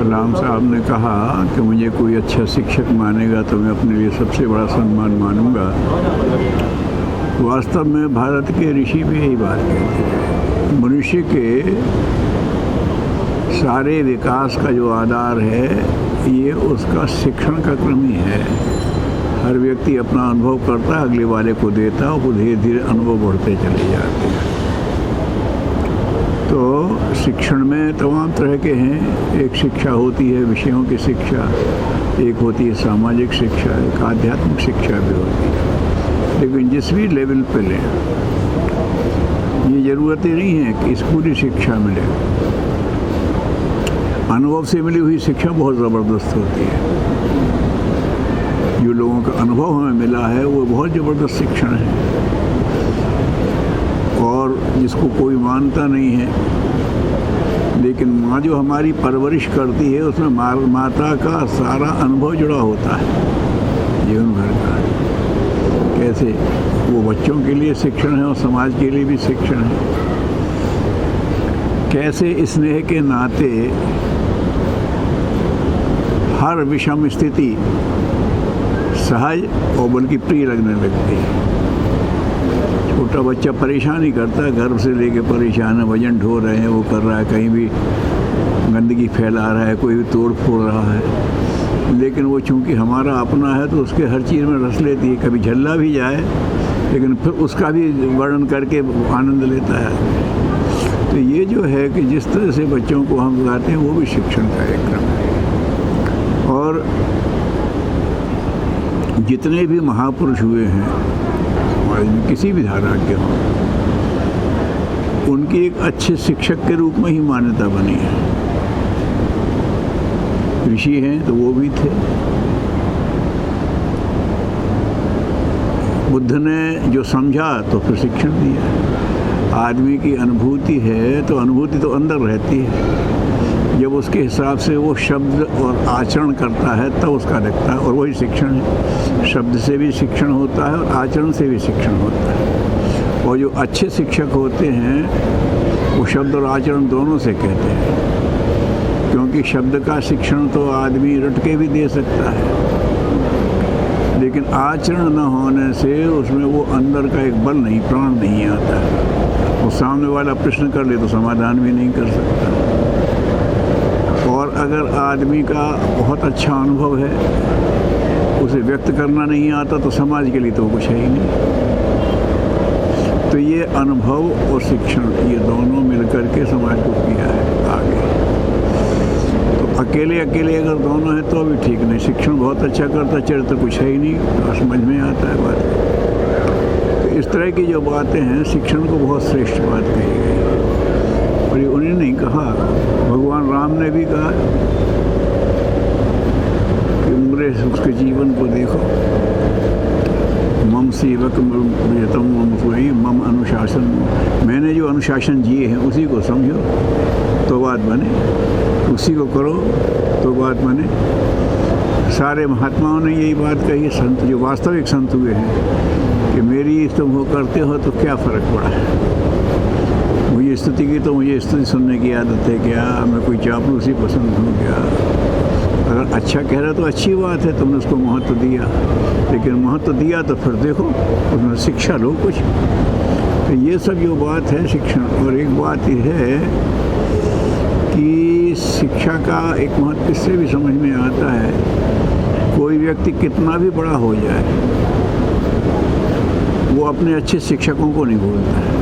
कलाम साहब ने कहा कि मुझे कोई अच्छा शिक्षक मानेगा तो मैं अपने लिए सबसे बड़ा सम्मान मानूंगा। वास्तव में भारत के ऋषि भी यही बात कहते हैं। मनुष्य के सारे विकास का जो आधार है ये उसका शिक्षण का क्रम ही है। हर व्यक्ति अपना अनुभव करता है, अगले वाले को देता है और धीरे धीरे अनुभव बढ़ते चले जाते हैं। तो शिक्षण में तमाम तरह के हैं। एक शिक्षा होती है विषयों की शिक्षा, एक होती है सामाजिक शिक्षा, एक आध्यात्मिक शिक्षा भी होती है। लेकिन जिस भी लेवल पे लें, ये ज़रूरत ही नहीं है कि स्कूली शिक्षा मिले। अनुभव से मिली हुई शिक्षा बहुत ज़बरदस्त होती है। जो लोगों का अनुभव हमें मिला है वो बहुत ज़बरदस्त शिक्षण है, और जिसको कोई मानता नहीं है। लेकिन माँ जो हमारी परवरिश करती है उसमें माता का सारा अनुभव जुड़ा होता है जीवन भर का। कैसे वो बच्चों के लिए शिक्षण है और समाज के लिए भी शिक्षण है। कैसे स्नेह के नाते हर विषम स्थिति सहज और बल्कि प्रिय लगने लगती है। छोटा बच्चा परेशान ही करता है, गर्भ से लेके परेशान है, वजन ढो रहे हैं, वो कर रहा है, कहीं भी गंदगी फैला रहा है, कोई भी तोड़ फोड़ रहा है। लेकिन वो चूंकि हमारा अपना है तो उसके हर चीज़ में रस लेती है। कभी झल्ला भी जाए लेकिन फिर उसका भी वर्णन करके आनंद लेता है। तो ये जो है कि जिस तरह से बच्चों को हम सिखाते हैं वो भी शिक्षण का एक क्रम है। और जितने भी महापुरुष हुए हैं समाज में, किसी भी धारा के हों, उनकी एक अच्छे शिक्षक के रूप में ही मान्यता बनी है। ऋषि हैं तो वो भी थे। बुद्ध ने जो समझा तो फिर शिक्षण दिया। आदमी की अनुभूति है तो अनुभूति तो अंदर रहती है। जब उसके हिसाब से वो शब्द और आचरण करता है तब उसका दिखता है, और वही शिक्षण है। शब्द से भी शिक्षण होता है और आचरण से भी शिक्षण होता है। और जो अच्छे शिक्षक होते हैं वो शब्द और आचरण दोनों से कहते हैं, क्योंकि शब्द का शिक्षण तो आदमी रट के भी दे सकता है, लेकिन आचरण न होने से उसमें वो अंदर का एक बल नहीं, प्राण नहीं आता है। वो सामने वाला प्रश्न कर ले तो समाधान भी नहीं कर सकता। और अगर आदमी का बहुत अच्छा अनुभव है, उसे व्यक्त करना नहीं आता तो समाज के लिए तो कुछ है ही नहीं। तो ये अनुभव और शिक्षण ये दोनों मिलकर के समाज को किया है आगे। तो अकेले अकेले अगर दोनों हैं तो भी ठीक नहीं। शिक्षण बहुत अच्छा करता, चरित्र कुछ है ही नहीं, तो समझ में आता है बात। तो इस तरह की जो बातें हैं, शिक्षण को बहुत श्रेष्ठ बात कही गई। और ये उन्हें नहीं कहा, भगवान राम ने भी कहा कि उम्र उसके जीवन को देखो। मम सेवक प्रियतम मम सोई मम अनुशासन, मैंने जो अनुशासन जिए हैं उसी को समझो तो बात बने, उसी को करो तो बात बने। सारे महात्माओं ने यही बात कही। संत जो वास्तविक संत हुए हैं कि मेरी तुम हो करते हो तो क्या फ़र्क पड़ा है। मुझे स्तुति की तो मुझे स्तुति सुनने की आदत है क्या, मैं कोई चापलूसी पसंद हूँ क्या। अगर अच्छा कह रहा तो अच्छी बात है, तुमने उसको महत्व दिया, लेकिन महत्व दिया तो फिर देखो उसमें शिक्षा लो कुछ। तो ये सब जो बात है शिक्षण। और एक बात यह है कि शिक्षा का एक महत्व इससे भी समझ में आता है, कोई व्यक्ति कितना भी बड़ा हो जाए वो अपने अच्छे शिक्षकों को नहीं भूलता है।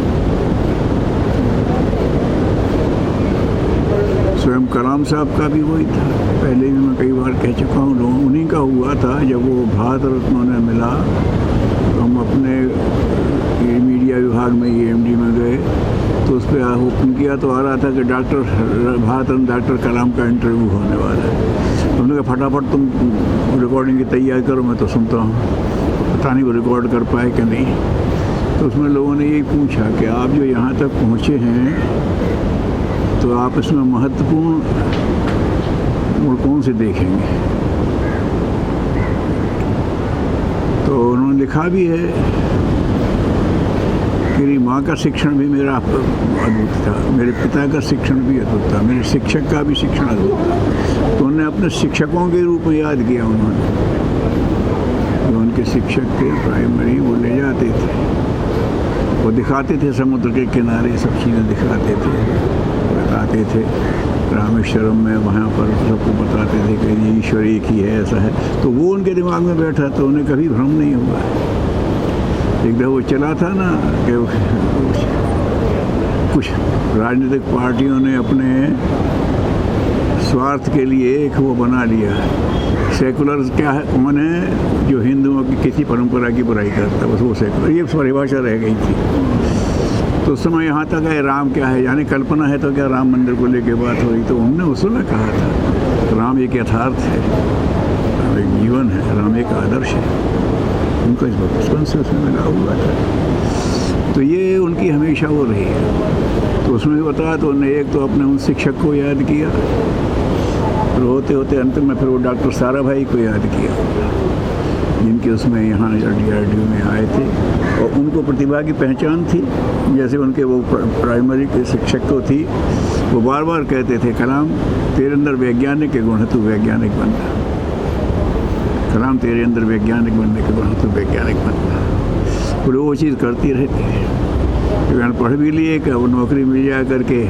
स्वयं कलाम साहब का भी वही था। पहले भी मैं कई बार कह चुका हूँ, लोगों उन्हीं का हुआ था। जब वो भारत रत्न उन्हें मिला तो हम अपने मीडिया विभाग में EMD में गए तो उस पर हुक्म किया तो आ रहा था कि भारत रत्न डॉक्टर कलाम का इंटरव्यू होने वाला है। हमने कहा फटाफट तुम रिकॉर्डिंग की तैयारी करो, मैं तो सुनता हूँ। पता नहीं वो रिकॉर्ड कर पाए कि नहीं। तो उसमें लोगों ने यही पूछा कि आप जो यहाँ तक पहुँचे हैं तो आप इसमें महत्वपूर्ण और कौन से देखेंगे। तो उन्होंने लिखा भी है कि मेरी माँ का शिक्षण भी मेरा अद्भुत था, मेरे पिता का शिक्षण भी अद्भुत था, मेरे शिक्षक का भी शिक्षण अद्भुत था। तो उन्हें अपने शिक्षकों के रूप में याद किया उन्होंने। जो उनके शिक्षक थे प्राइमरी, वो ले जाते थे, वो दिखाते थे समुद्र के किनारे, सब चीज़ें दिखाते थे, बताते थे रामेश्वरम में, वहाँ पर सबको बताते थे कि ईश्वर एक ही है, ऐसा है। तो वो उनके दिमाग में बैठा, तो उन्हें कभी भ्रम नहीं हुआ। एक दफ़ा वो चला था ना कि कुछ राजनीतिक पार्टियों ने अपने स्वार्थ के लिए एक वो बना लिया, सेकुलर क्या है, कौन है जो हिंदुओं की किसी परंपरा की बुराई करता, बस वो सेकुलर, ये परिभाषा रह गई थी। तो उस समय यहाँ तक है राम क्या है, यानी कल्पना है तो क्या राम मंदिर को लेके बात हुई। तो उन्होंने उस समय कहा था राम एक यथार्थ है, राम एक जीवन है, राम एक आदर्श है। उनका इस बचपन से उसमें मिला हुआ था। तो ये उनकी हमेशा वो रही है। तो उसमें भी बताया, तो उन्होंने एक तो अपने उन शिक्षक को याद किया, फिर होते होते अंत में फिर वो डॉक्टर साराभाई को याद किया, जिनके उसमें यहाँ DRDO में आए थे और उनको प्रतिभा की पहचान थी। जैसे उनके वो प्राइमरी के शिक्षक को थी, वो बार बार कहते थे कलाम तेरे अंदर वैज्ञानिक के गुण है, तू वैज्ञानिक बनना। कलाम तेरे अंदर वैज्ञानिक बनने के गुण है, तू वैज्ञानिक बनना। और वो चीज़ करती रहती है। अगर पढ़ भी लिए कि वो नौकरी मिल जाए करके,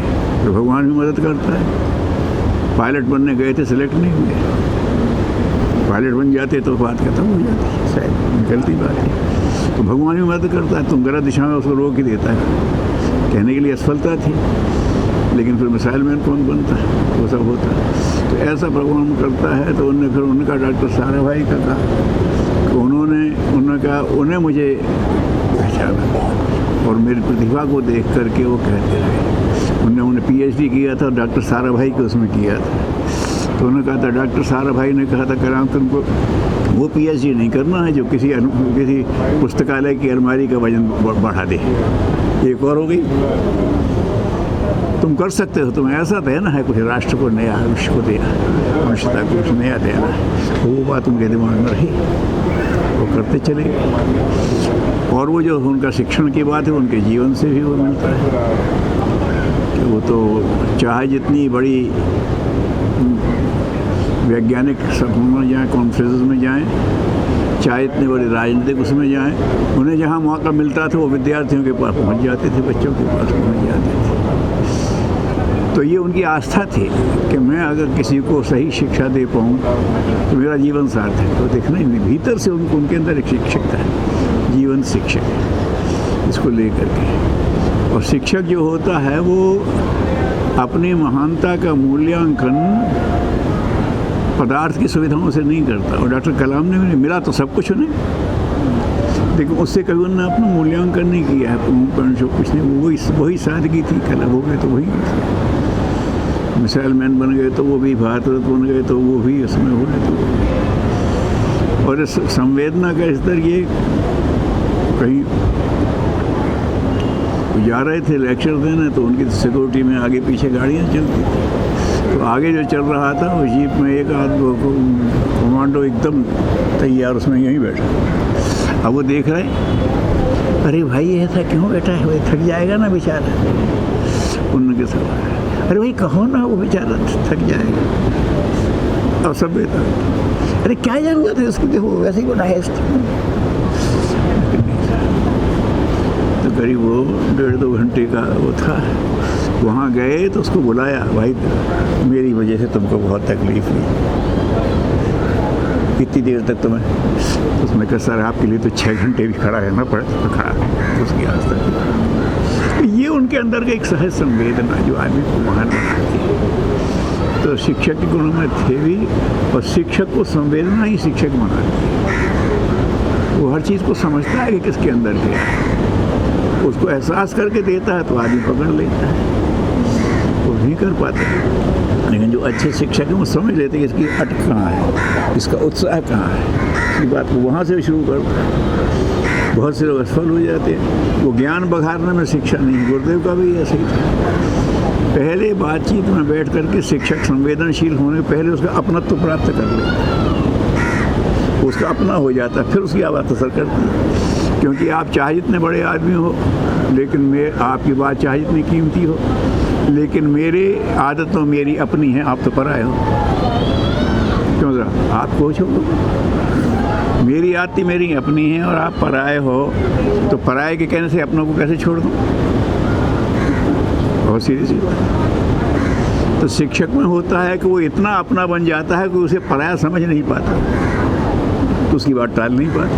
तो भगवान भी मदद करता है। पायलट बनने गए थे, सेलेक्ट नहीं हुए, पायलट बन जाते तो बात खत्म हो जाती, शायद निकलती बात है। तो भगवान भी मदद करता है, तुम गलत दिशा में उसको रोक ही देता है। कहने के लिए असफलता थी, लेकिन फिर मिसाइल मैन कौन बनता है, वो सब होता है। तो ऐसा भगवान करता है। तो उन्होंने फिर उनका डॉक्टर साराभाई का कहा कि उन्होंने कहा उन्हें मुझे पहचाना और मेरी प्रतिभा को देख करके वो कहते रहे। उन्होंने PhD किया था, डॉक्टर साराभाई को उसमें किया था। तो उन्होंने कहा था, डॉक्टर साराभाई ने कहा था कलाम तुमको वो PhD नहीं करना है जो किसी पुस्तकालय की अलमारी का वजन बढ़ा दे। एक और हो गई, तुम कर सकते हो, तुम्हें ऐसा देना है कुछ राष्ट्र को नया, विश्व को देना, मनुष्यता को कुछ नया देना है। वो बात उनके दिमाग में रही, वो करते चले। और वो जो उनका शिक्षण की बात है, उनके जीवन से भी वो मिलता है कि वो तो चाहे जितनी बड़ी वैज्ञानिक सभाओं में जाएँ, कॉन्फ्रेंस में जाएँ, चाहे इतने बड़े राजनीतिक उसमें जाएँ, उन्हें जहाँ मौका मिलता था वो विद्यार्थियों के पास पहुँच जाते थे, बच्चों के पास पहुँच जाते थे। तो ये उनकी आस्था थी कि मैं अगर किसी को सही शिक्षा दे पाऊँ तो मेरा जीवन सार्थक है। तो देखना ही भीतर से उनके अंदर एक शिक्षक था, जीवन शिक्षक, इसको लेकर के। और शिक्षक जो होता है वो अपनी महानता का मूल्यांकन पदार्थ की सुविधाओं से नहीं करता। और डॉक्टर कलाम ने भी मिला तो सब कुछ उन्हें, लेकिन उससे कभी उन्होंने अपना मूल्यांकन नहीं किया है, कुछ नहीं। वही सादगी थी। कला हो गए तो वही, मिसाइल मैन बन गए तो वो भी, भारत रत्न बन गए तो वो भी, उसमें हो गए तो। और इस संवेदना का स्तर ये, कहीं जा रहे थे लेक्चर देने तो उनकी सिक्योरिटी में आगे पीछे गाड़ियाँ चलती थी। तो आगे जो चल रहा था वो जीप में एक आदमी कमांडो एकदम तैयार, उसमें यहीं बैठा। अब वो देख रहे, अरे भाई ऐसा क्यों बैठा है, वो थक जाएगा ना बेचारा। उनके सब, अरे भाई कहो ना, वो बेचारा थक जाएगा। अब सब बेटा, अरे क्या जरूरत है उसको, देखो वैसे ही बना है। तो करीब वो 1.5-2 घंटे का वो था। वहाँ गए तो उसको बुलाया, भाई मेरी वजह से तुमको बहुत तकलीफ हुई, कितनी देर तक तुम्हें। तो उसने कहा सर आपके लिए तो 6 घंटे भी खड़ा रहना पड़े। तो खड़ा उसकी आस्था। तो ये उनके अंदर का एक सहज संवेदना जो आदमी को महान बनाती है। तो शिक्षक के गुण में थे भी, और शिक्षक को संवेदना ही शिक्षक बनाती है। वो हर चीज़ को समझता है कि किसके अंदर क्या है, उसको एहसास करके देता है तो आदमी पकड़ लेता है। वो नहीं कर पाते, लेकिन जो अच्छे शिक्षक हैं वो समझ लेते हैं कि इसकी अटक कहाँ है, इसका उत्साह कहाँ है। इसी बात को वहाँ से शुरू करता है। बहुत से लोग असफल हो जाते हैं। वो ज्ञान बघारने में शिक्षा नहीं। गुरुदेव का भी ऐसे ही था। पहले बातचीत में बैठ करके शिक्षक संवेदनशील होने पहले उसका अपनत्व प्राप्त कर लेता है, उसका अपना हो जाता है, फिर उसकी बात असर करती है। क्योंकि आप चाहे जितने बड़े आदमी हो, लेकिन आपकी बात चाहे जितनी कीमती हो, लेकिन मेरे आदत तो मेरी अपनी है, आप तो पराए हो। क्यों जरा आप कोच हो, मेरी आदतें मेरी अपनी हैं और आप पराए हो, तो पराए के कहने से अपनों को कैसे छोड़ दूँ? बहुत सीधी सी बात। तो शिक्षक में होता है कि वो इतना अपना बन जाता है कि उसे पराया समझ नहीं पाता, तो उसकी बात टाल नहीं पाता।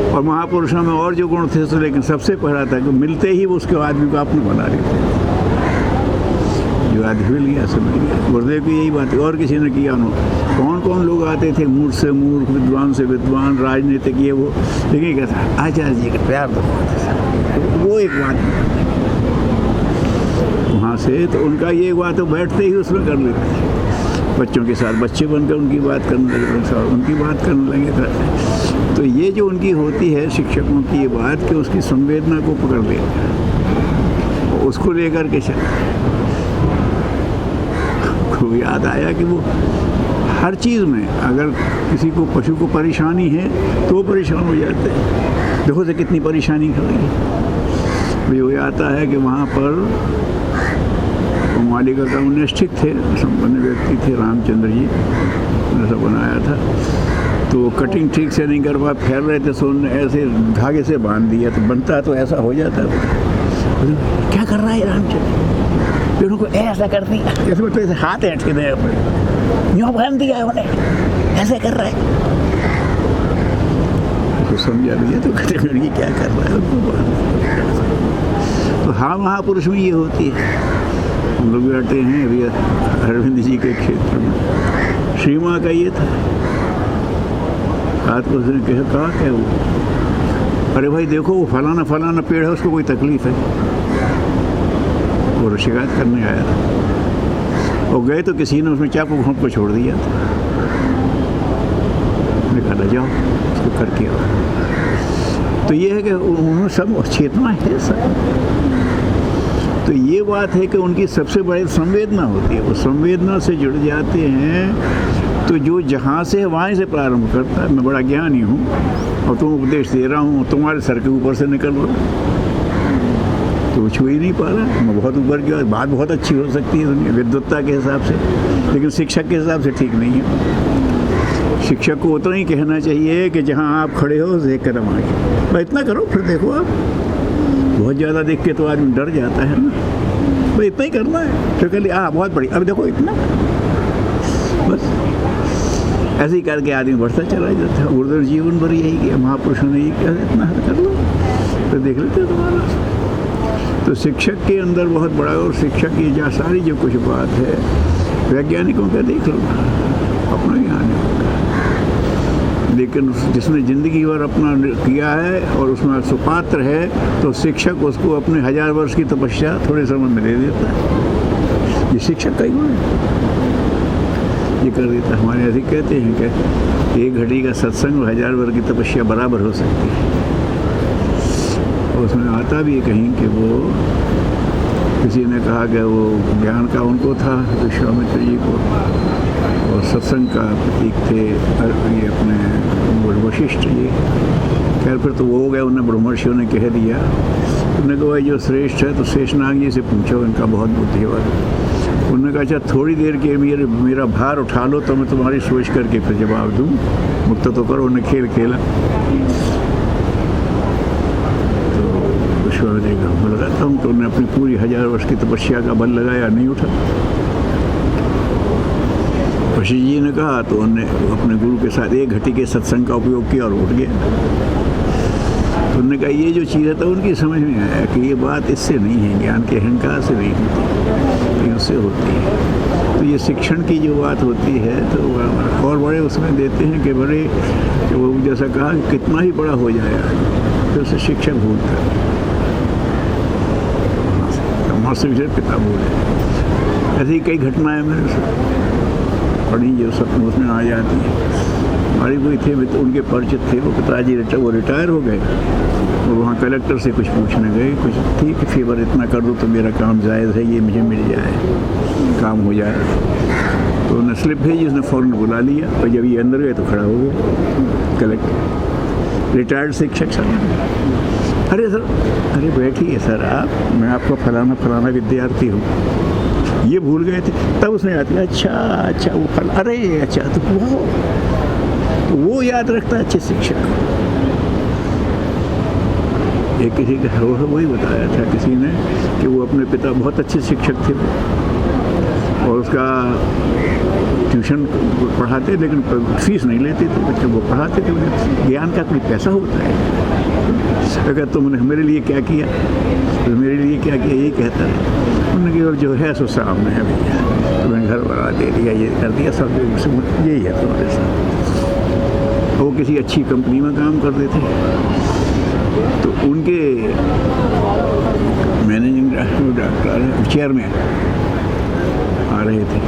और महापुरुषों में और जो गुण थे, तो लेकिन सबसे पहला था कि मिलते ही वो उसके आदमी को अपना बना लेते थे। जो आदमी मिल गया समझ गया। गुरुदेव की यही बात है, और किसी ने किया ना। कौन कौन लोग आते थे, मूर्ख से मूर्ख, विद्वान से विद्वान, राजनीतिक ये वो, लेकिन क्या था, आचार्य जी का प्यार तो वो एक बात वहाँ से, तो उनका ये बात तो बैठते ही उसमें कर लेते थे। बच्चों के साथ बच्चे बनकर उनकी बात करने लगे, उनकी बात करने लगे था। तो ये जो उनकी होती है शिक्षकों की ये बात, कि उसकी संवेदना को पकड़ ले, उसको लेकर के चल। को याद आया कि वो हर चीज़ में, अगर किसी को पशु को परेशानी है तो वो परेशान हो जाते हैं। देखो से कितनी परेशानी कर रही है। वो आता है कि वहाँ पर मालिका का निष्ठिक थे, संपन्न व्यक्ति थे, रामचंद्र जी ऐसा बनाया था। तो वो कटिंग ठीक से नहीं कर पा, फैल रहे थे, सो उन्होंने ऐसे धागे से बांध दिया। तो बनता तो ऐसा हो जाता है। क्या कर रहा है रामचंद्र? पेड़ों को ऐसा कर दिया, ऐसे मतलब ऐसे हाथ ऐठ के दे, यूँ बांध दिया उन्हें, ऐसे कर रहा है। तो समझा दिया, तो कहते लड़की क्या कर रहा है। तो हाँ, महापुरुष में ये होती है। हम लोग बैठे हैं अभी अरविंद जी के क्षेत्र में, श्री माँ का ये था। रात को उसने कहा क्या वो, अरे भाई देखो वो फलाना फलाना पेड़ है, उसको कोई तकलीफ है। वो शिकायत करने आया था, और गए तो किसी ने उसमें चाकू घोंप को छोड़ दिया। निकाला, जाओ उसको करके आओ। तो ये है कि उन्होंने सब चेतना है सब। तो ये बात है कि उनकी सबसे बड़ी संवेदना होती है। वो संवेदना से जुड़ जाते हैं, तो जो जहाँ से है वहीं से प्रारंभ करता है। मैं बड़ा ज्ञानी हूँ और तुम उपदेश दे रहा हूँ, तुम्हारे सर के ऊपर से निकल रहा, तो वो छू ही नहीं पा रहा। मैं बहुत ऊपर की बात बहुत अच्छी हो सकती है दुनिया विद्वत्ता के हिसाब से, लेकिन शिक्षक के हिसाब से ठीक नहीं है। शिक्षक को उतना ही कहना चाहिए कि जहाँ आप खड़े हो उसे एक कदम आगे, भाई इतना करो, फिर देखो आप। बहुत ज़्यादा देख के तो आदमी डर जाता है ना, भाई इतना ही करना है। फिर कह लिया बहुत बड़ी, अब देखो इतना, बस ऐसे ही करके आदमी बढ़ता चला जाता है। गुरुदेव जीवन भर यही किया, महापुरुषों ने यही किया, इतना कर लो तो देख लेते तुम्हारा। तो शिक्षक के अंदर बहुत बड़ा, और शिक्षक की जहाँ सारी जो कुछ बात है, वैज्ञानिकों का देख लो, अपना ज्ञान है, लेकिन जिसने ज़िंदगी भर अपना किया है और उसमें सुपात्र है, तो शिक्षक उसको अपने 1000 वर्ष की तपस्या थोड़े समय में दे देता है। ये शिक्षक का ही गुण है, ये कर देता है। हमारे ऐसे कहते हैं कि 1 घड़ी का सत्संग और 1000 वर्ष की तपस्या बराबर हो सकती है। और उसमें आता भी है कहीं कि वो किसी ने कहा कि वो ज्ञान का उनको था विश्वामित्र जी को, और सत्संग का प्रतीक थे ये अपने वशिष्ठ जी। खैर फिर तो वो हो गया, उन्हें ब्रह्मर्षियों ने कह दिया। उन्होंने कहा जो श्रेष्ठ है तो शेषनाग जी से पूछो, इनका बहुत बुद्धिवान। उन्होंने कहा अच्छा थोड़ी देर के मेरा भार उठा लो तो मैं तुम्हारी सोच करके फिर जवाब दूँ, मुक्त तो करो। उन्हें खेल खेला, विश्वामित्र का बल लगाता हूँ, तो उन्होंने अपनी पूरी 1000 वर्ष की तपस्या का बल लगाया, नहीं उठा। वशिष्ठ जी ने कहा तो उन्होंने अपने गुरु के साथ 1 घटी के सत्संग का उपयोग किया और उठ गया। तो उन्होंने कहा ये जो चीज़ है, तो उनकी समझ में आया कि ये बात इससे नहीं है, ज्ञान के अहंकार से नहीं होती, उससे होती है। तो ये शिक्षण की जो बात होती है, तो और बड़े उसमें देते हैं कि बड़े, वो जैसा कहा कितना ही बड़ा हो जाए तो उसे शिक्षक भूलता है, मास्टर विषय पिता बोले। ऐसी कई घटनाएं मेरे से पढ़ी जो सब उसमें आ जाती है। हमारी कोई थे, उनके परिचित थे, वो पिताजी वो रिटायर हो गए और वहाँ कलेक्टर से कुछ पूछने गए, कुछ ठीक है फेवर इतना कर दो तो मेरा काम जायज़ है, ये मुझे मिल जाए, काम हो जाए। तो उन्होंने स्लिप भेजी, उसने फ़ौरन बुला लिया, और जब ये अंदर गए तो खड़ा हो गया कलेक्टर। रिटायर्ड शिक्षक सर। अरे सर, अरे बैठिए सर आप, मैं आपका फलाना फलाना विद्यार्थी हूँ, ये भूल गए थे। तब उसने याद किया, अच्छा वो फल, अरे अच्छा तो वो याद रखता है अच्छे शिक्षक। एक किसी का वही बताया था किसी ने कि वो अपने पिता बहुत अच्छे शिक्षक थे और उसका ट्यूशन पढ़ाते, लेकिन फीस नहीं लेते थे बच्चे, वो पढ़ाते थे। उन्हें ज्ञान का कोई पैसा होता है? अगर तुमने मेरे लिए क्या किया, तो मेरे लिए क्या किया, यही कहता है। उन्होंने कहा जो है सो सामने है भैया, तुम्हें घर बना दे दिया, ये कर दिया, सब यही है तुम्हारे साथ। वो किसी अच्छी कंपनी में काम करते थे, तो उनके मैनेजिंग डायरेक्टर चेयरमैन आ रहे थे,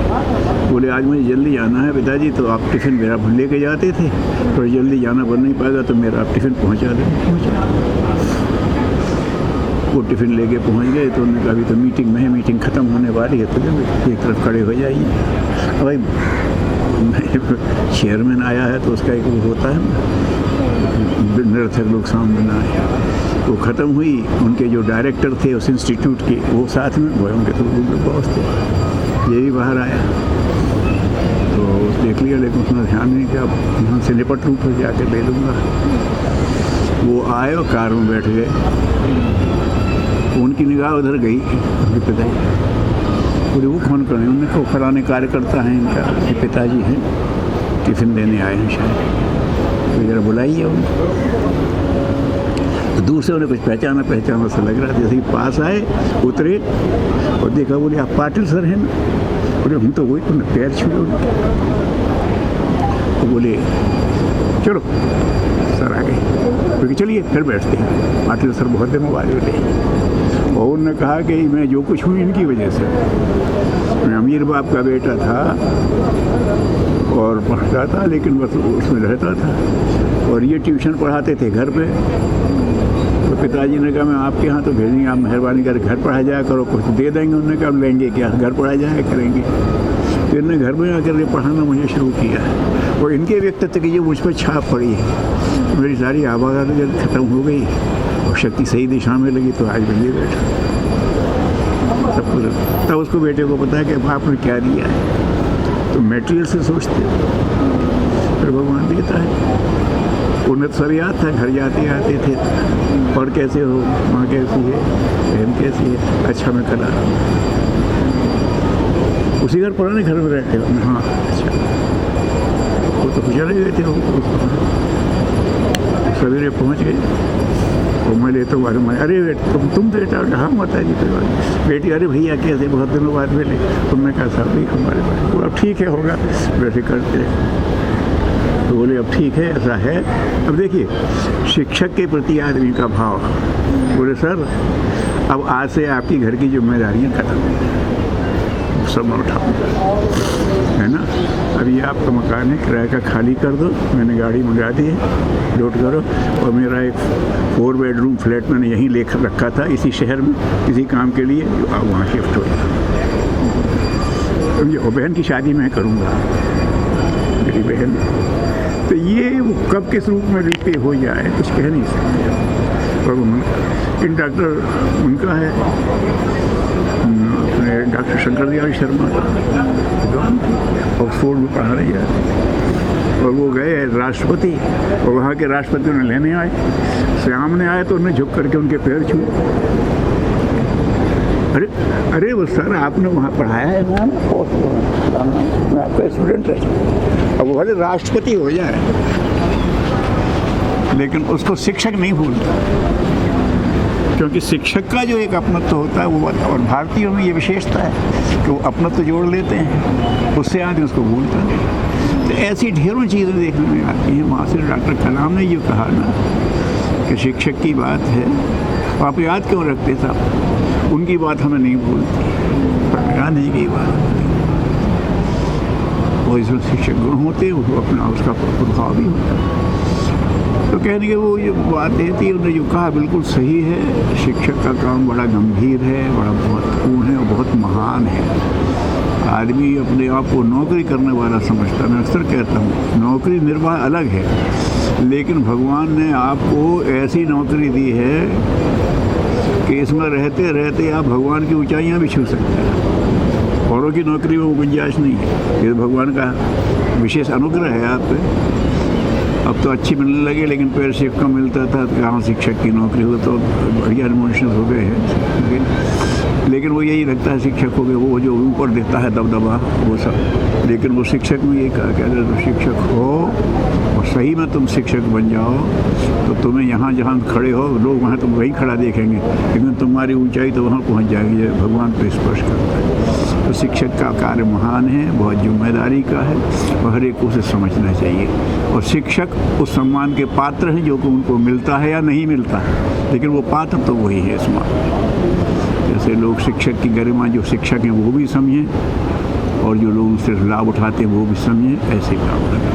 बोले आज मुझे जल्दी जाना है पिताजी, तो आप टिफ़िन मेरा लेके जाते थे, तो जल्दी जाना बन नहीं पाएगा तो मेरा आप टिफ़िन पहुंचा दें। वो टिफ़िन लेके पहुंच गए तो उन्होंने कहा अभी तो मीटिंग में है, मीटिंग ख़त्म होने वाली है, तो एक तरफ खड़े हो जाइए। भाई चेयरमैन आया है तो उसका एक वो होता है, निरर्थक लोग सामने ना आए। वो ख़त्म हुई, उनके जो डायरेक्टर थे उस इंस्टीट्यूट के, वो साथ में वो उनके तो बॉस थे, ये भी बाहर आया तो देख लिया, लेकिन उसने ध्यान नहीं किया, यहाँ से निपट रूप हो जाकर ले लूँगा। वो आए और कार में बैठ गए, उनकी निगाह उधर गई, उनके पिताजी बोले वो कौन कर रहे हैं? उन्होंने कहा फलाने कार्यकर्ता हैं इनका, ये पिताजी हैं, टिफ़िन देने आए हैं शायद, तो ज़रा बुलाइए उनको। तो दूर से उन्हें कुछ पहचाना सा लग रहा था। जैसे ही पास आए, उतरे और देखा, बोले आप पाटिल सर हैं ना? बोले हम तो वही, उन्हें पैर छुए उनके। तो बोले चलो सर आ गए, क्योंकि चलिए फिर बैठते हैं, पाटिल सर बहुत दिनों बाद मिले। और उन्होंने कहा कि मैं जो कुछ हूँ इनकी वजह से, मैं अमीर बाप का बेटा था और पढ़ता था, लेकिन बस उसमें रहता था, और ये ट्यूशन पढ़ाते थे घर पे। तो पिताजी ने कहा मैं आपके यहाँ तो भेजेंगे, आप मेहरबानी कर घर पढ़ा जाया करो, कुछ दे देंगे। उन्होंने कहा लेंगे क्या, घर पढ़ा जाया करेंगे। तो इन्होंने घर में आकर ये पढ़ाना मुझे शुरू किया, और इनके व्यक्तित्व की जो मुझ पर छाप पड़ी है, मेरी सारी आवाज़ ख़त्म हो गई और शक्ति सही दिशा में लगी, तो आज मैं ये बैठा सब कुछ। तब उसको बेटे को पता है कि आपने क्या दिया है, तो मेटेरियल से सोचते फिर भगवान देता है। उन्हें तो सब याद था, घर जाते आते थे, और कैसे हो, माँ कैसी है, बहन कैसी है, अच्छा मैं कल आ रहा हूँ। उसी घर पुराने घर में रहते हो? हाँ अच्छा। वो तो चले गए थे, सवेरे पहुँच गए, तो मैं लेता हूँ, अरे बेटा तुम बेटा, हाँ माता जी कोई बेटी, अरे भैया कैसे, बहुत दिनों बाद मिले। तुमने कहा साहब नहीं हमारे पास, तो अब ठीक है होगा, वैसे करते। तो बोले अब ठीक है, ऐसा है। अब देखिए शिक्षक के प्रति आदमी का भाव, बोले सर अब आज से आपकी घर की जिम्मेदारियाँ खत्म, सब मैं उठाऊँगा, है ना। अभी आपका मकान है, किराए का खाली कर दो, मैंने गाड़ी मंगा दी है, लोड करो। और मेरा एक 4 बेडरूम फ्लैट मैंने यहीं ले रखा था इसी शहर में, किसी काम के लिए, जो आप वहाँ शिफ्ट हो जाए। और बहन की शादी मैं करूँगा, मेरी बहन। तो ये कब किस रूप में रिपे हो जाए कुछ कह नहीं सकते। और इन डॉक्टर उनका है अपने डॉक्टर शंकर दयाल शर्मा, ऑक्सफोर्ड में पढ़ा रही है, और वो गए राष्ट्रपति, और वहाँ के राष्ट्रपति उन्हें लेने आए, सामने आए तो उन्हें झुक करके उनके पैर छुए। अरे वो सर आपने वहाँ पढ़ाया है ना, मैं आपका स्टूडेंट है। अब वो भले राष्ट्रपति हो जाए, लेकिन उसको शिक्षक नहीं भूलता, क्योंकि शिक्षक का जो एक अपनत्व होता है वो, और भारतीयों में ये विशेषता है कि वो अपनत्व जोड़ लेते हैं, उससे आदमी उसको भूलता नहीं। तो ऐसी ढेरों चीज़ें देखने में आती हैं। वहाँ से डॉक्टर कलाम ने ये कहा ना कि शिक्षक की बात है, आप याद क्यों रखते साहब, उनकी बात हमें नहीं भूलती, गांधी जी की बात। वो इसमें शिक्षक गुण होते हैं, वो अपना उसका प्रभाव भी होता है। तो कहने के वो जो बात देती है, उन्होंने जो कहा बिल्कुल सही है। शिक्षक का काम बड़ा गंभीर है, बड़ा महत्वपूर्ण है और बहुत महान है। आदमी अपने आप को नौकरी करने वाला समझता है। मैं अक्सर कहता हूँ नौकरी निर्वाह अलग है, लेकिन भगवान ने आपको ऐसी नौकरी दी है कि इसमें रहते रहते आप भगवान की ऊंचाइयाँ भी छू सकते हैं। औरों की नौकरी में वो गुंजाइश नहीं है। ये भगवान का विशेष अनुग्रह है आप पे। अब तो अच्छी मिलने लगे, लेकिन पहले शिक्षक कम मिलता था, कहाँ शिक्षक की नौकरी हो, तो बढ़िया इमोशनल हो गए हैं। लेकिन वो यही लगता है शिक्षक हो गए, वो जो ऊपर देता है दबदबा वो सब। लेकिन वो शिक्षक में ये कहा कि अगर तुम शिक्षक हो और सही में तुम शिक्षक बन जाओ तो तुम्हें यहाँ जहाँ खड़े हो लोग वहाँ तुम वहीं खड़ा देखेंगे, लेकिन तुम्हारी ऊंचाई तो वहाँ पहुँच जाएगी। भगवान को स्पर्श करता है। तो शिक्षक का कार्य महान है, बहुत जिम्मेदारी का है और हर एक को उसे समझना चाहिए। और शिक्षक उस सम्मान के पात्र हैं जो कि उनको मिलता है या नहीं मिलता है, लेकिन वो पात्र तो वही है इस मान। जैसे लोग शिक्षक की गरिमा जो शिक्षक हैं वो भी समझें और जो लोग उससे लाभ उठाते हैं वो भी समझें, ऐसे काम करें।